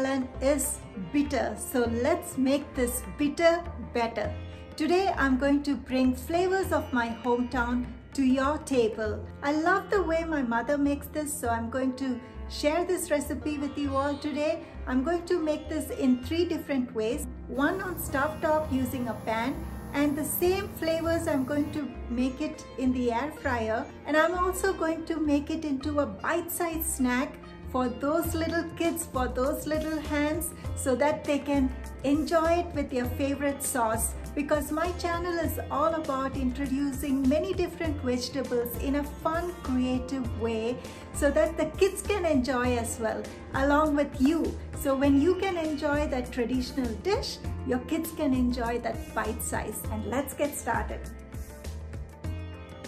watermelon is bitter, so let's make this bitter better. Today I'm going to bring flavors of my hometown to your table. I love the way my mother makes this, so I'm going to share this recipe with you all today. I'm going to make this in 3 different ways. One on stove top using a pan, and the same flavors I'm going to make it in the air fryer, and I'm also going to make it into a bite-sized snack for those little kids, for those little hands, so that they can enjoy it with their favorite sauce. Because my channel is all about introducing many different vegetables in a fun, creative way so that the kids can enjoy as well, along with you. So when you can enjoy that traditional dish, your kids can enjoy that bite size. And let's get started.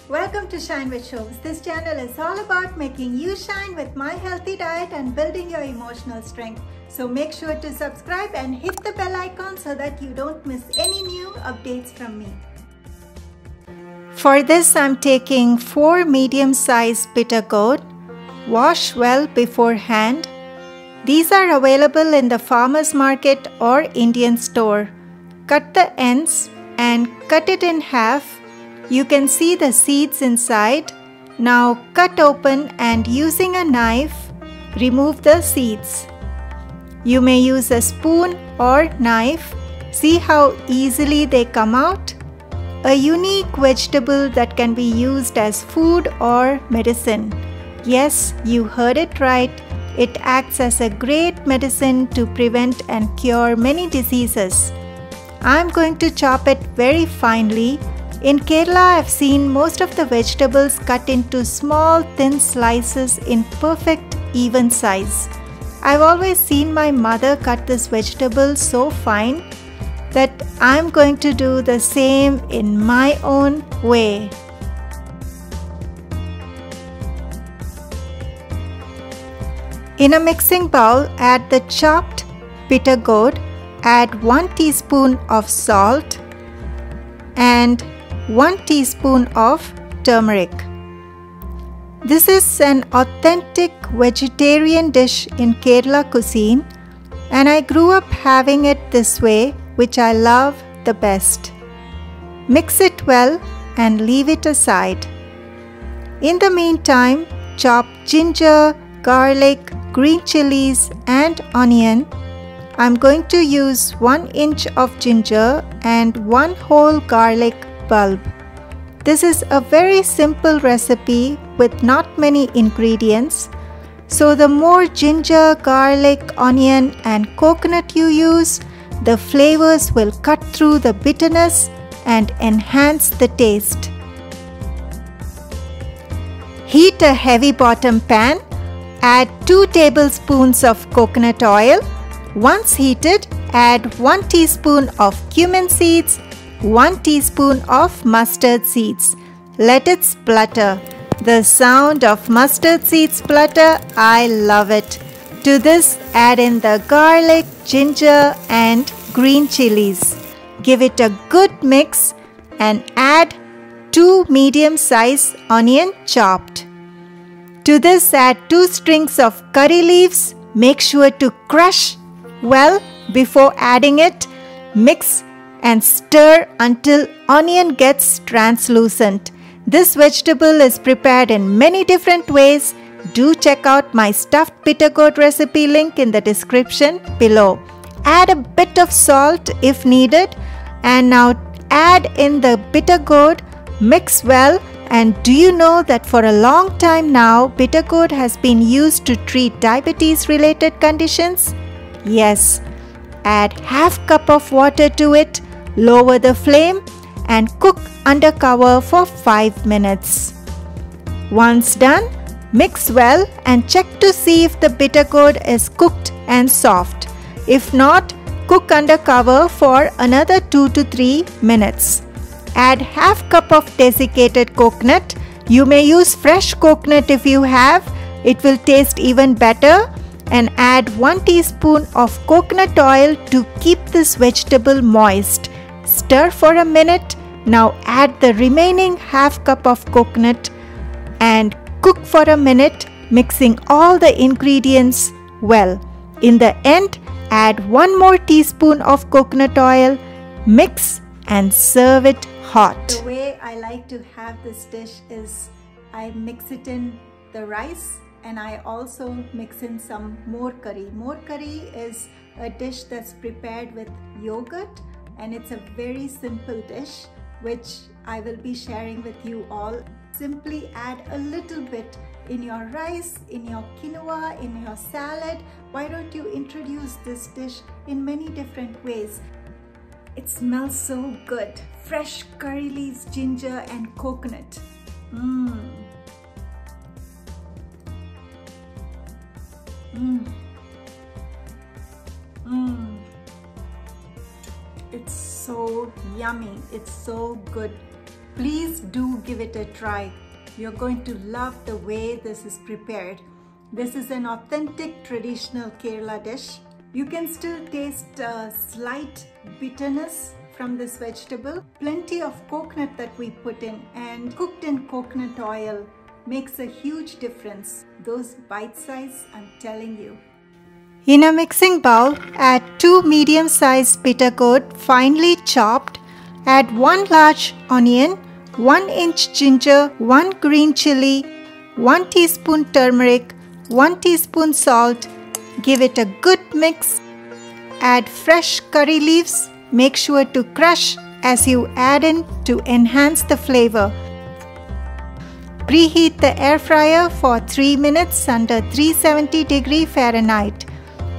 Welcome to Shine with Shobs. This channel is all about making you shine with my healthy diet and building your emotional strength. So make sure to subscribe and hit the bell icon so that you don't miss any new updates from me. For this, I'm taking 4 medium-sized bitter gourd. Wash well beforehand. These are available in the farmer's market or Indian store. Cut the ends and cut it in half. You can see the seeds inside. Now cut open and using a knife, remove the seeds. You may use a spoon or knife. See how easily they come out? A unique vegetable that can be used as food or medicine. Yes, you heard it right. It acts as a great medicine to prevent and cure many diseases. I'm going to chop it very finely. In Kerala, I've seen most of the vegetables cut into small, thin slices in perfect, even size. I've always seen my mother cut this vegetable so fine that I'm going to do the same in my own way. In a mixing bowl, add the chopped bitter gourd, add 1 teaspoon of salt and 1 teaspoon of turmeric. This is an authentic vegetarian dish in Kerala cuisine, and I grew up having it this way, which I love the best. Mix it well and leave it aside. In the meantime, chop ginger, garlic, green chilies and onion. I'm going to use 1 inch of ginger and 1 whole garlic bulb. This is a very simple recipe with not many ingredients. So the more ginger, garlic, onion and coconut you use, the flavors will cut through the bitterness and enhance the taste. Heat a heavy bottom pan. Add 2 tablespoons of coconut oil. Once heated, add 1 teaspoon of cumin seeds, 1 teaspoon of mustard seeds. Let it splutter. The sound of mustard seeds splutter, I love it. To this, add in the garlic, ginger and green chilies. Give it a good mix and add 2 medium-sized onion chopped. To this, add 2 strings of curry leaves. Make sure to crush well before adding it. Mix and stir until onion gets translucent. This vegetable is prepared in many different ways. Do check out my stuffed bitter gourd recipe link in the description below. Add a bit of salt if needed, and now add in the bitter gourd. Mix well. And do you know that for a long time now, bitter gourd has been used to treat diabetes related conditions? Yes. Add half cup of water to it. Lower the flame and cook under cover for 5 minutes. Once done, mix well and check to see if the bitter gourd is cooked and soft. If not, cook under cover for another 2 to 3 minutes. Add half cup of desiccated coconut. You may use fresh coconut if you have. It will taste even better. And add 1 teaspoon of coconut oil to keep this vegetable moist. Stir for a minute. Now add the remaining half cup of coconut and cook for a minute, mixing all the ingredients well. In the end, add 1 more teaspoon of coconut oil, mix and serve it hot. The way I like to have this dish is I mix it in the rice and I also mix in some more curry. More curry is a dish that's prepared with yogurt and it's a very simple dish which I will be sharing with you all. Simply add a little bit in your rice, in your quinoa, in your salad. Why don't you introduce this dish in many different ways? It smells so good. Fresh curry leaves, ginger and coconut. It's so yummy. It's so good. Please do give it a try. You're going to love the way this is prepared. This is an authentic traditional Kerala dish. You can still taste a slight bitterness from this vegetable. Plenty of coconut that we put in and cooked in coconut oil makes a huge difference. Those bite size, I'm telling you. In a mixing bowl, add 2 medium-sized bitter gourd finely chopped. Add 1 large onion, 1 inch ginger, 1 green chilli, 1 teaspoon turmeric, 1 teaspoon salt. Give it a good mix. Add fresh curry leaves. Make sure to crush as you add in to enhance the flavor. Preheat the air fryer for 3 minutes under 370 degrees Fahrenheit.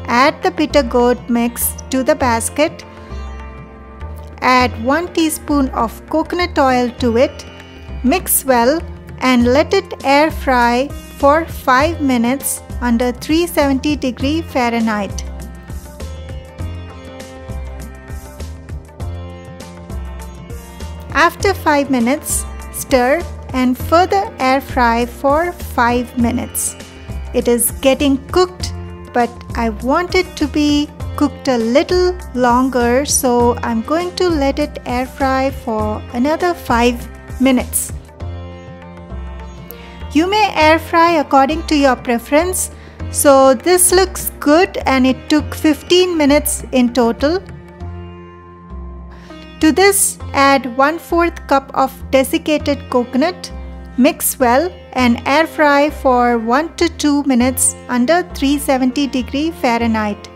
Add the bitter gourd mix to the basket. Add 1 teaspoon of coconut oil to it. Mix well and let it air fry for 5 minutes under 370 degrees Fahrenheit. After 5 minutes, stir and further air fry for 5 minutes. It is getting cooked, but I want it to be cooked a little longer, so I'm going to let it air fry for another 5 minutes. You may air fry according to your preference. So this looks good and it took 15 minutes in total. To this, add 1/4 cup of desiccated coconut. Mix well and air fry for 1 to 2 minutes under 370 degrees Fahrenheit.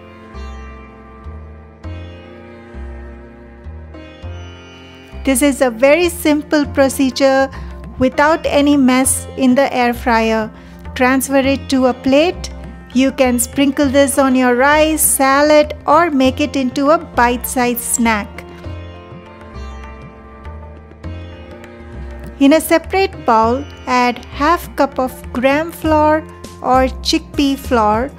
This is a very simple procedure without any mess in the air fryer. Transfer it to a plate. You can sprinkle this on your rice, salad, or make it into a bite-sized snack. In a separate bowl, add ½ cup of gram flour or chickpea flour.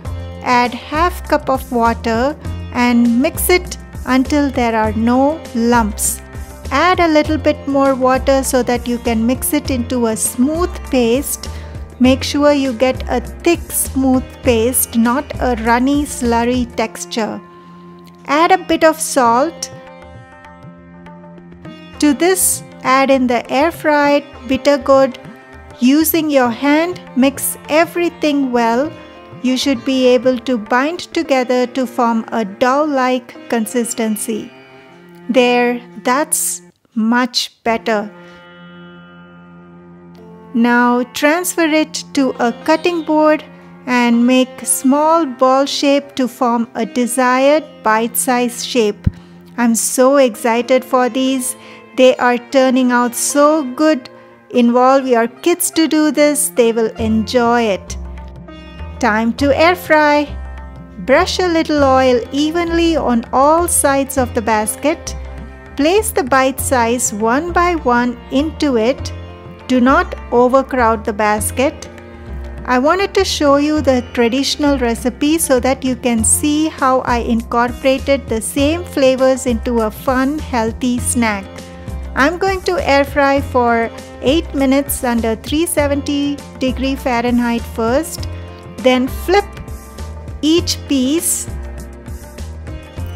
Add ½ cup of water and mix it until there are no lumps. Add a little bit more water so that you can mix it into a smooth paste. Make sure you get a thick, smooth paste, not a runny, slurry texture. Add a bit of salt. To this, add in the air-fried bitter gourd. Using your hand, mix everything well. You should be able to bind together to form a dough-like consistency. There, that's much better. Now transfer it to a cutting board and make small ball shape to form a desired bite-sized shape. I'm so excited for these. They are turning out so good. Involve your kids to do this. They will enjoy it. Time to air fry. Brush a little oil evenly on all sides of the basket. Place the bite size one by one into it. Do not overcrowd the basket. I wanted to show you the traditional recipe so that you can see how I incorporated the same flavors into a fun, healthy snack. I'm going to air fry for 8 minutes under 370 degrees Fahrenheit first. Then flip each piece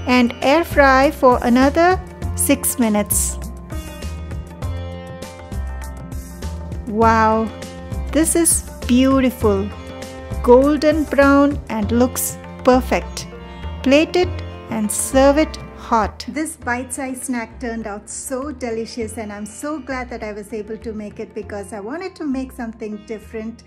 and air fry for another 6 minutes. Wow, this is beautiful, golden brown and looks perfect. Plate it and serve it hot. This bite-sized snack turned out so delicious, and I'm so glad that I was able to make it because I wanted to make something different,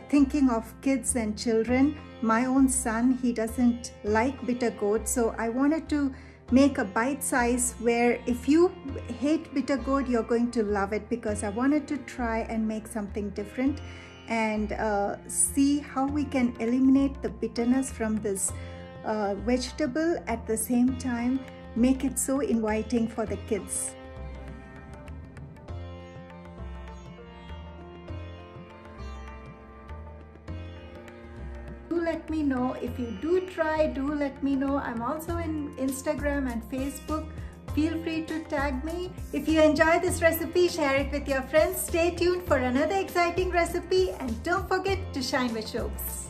thinking of kids and children. My own son, he doesn't like bitter gourd, so I wanted to make a bite size where if you hate bitter gourd, you're going to love it, because I wanted to try and make something different and see how we can eliminate the bitterness from this vegetable, at the same time make it so inviting for the kids. Do let me know if you do try. Do let me know. I'm also in Instagram and Facebook. Feel free to tag me. If you enjoy this recipe, share it with your friends. Stay tuned for another exciting recipe, and don't forget to shine with Shobs.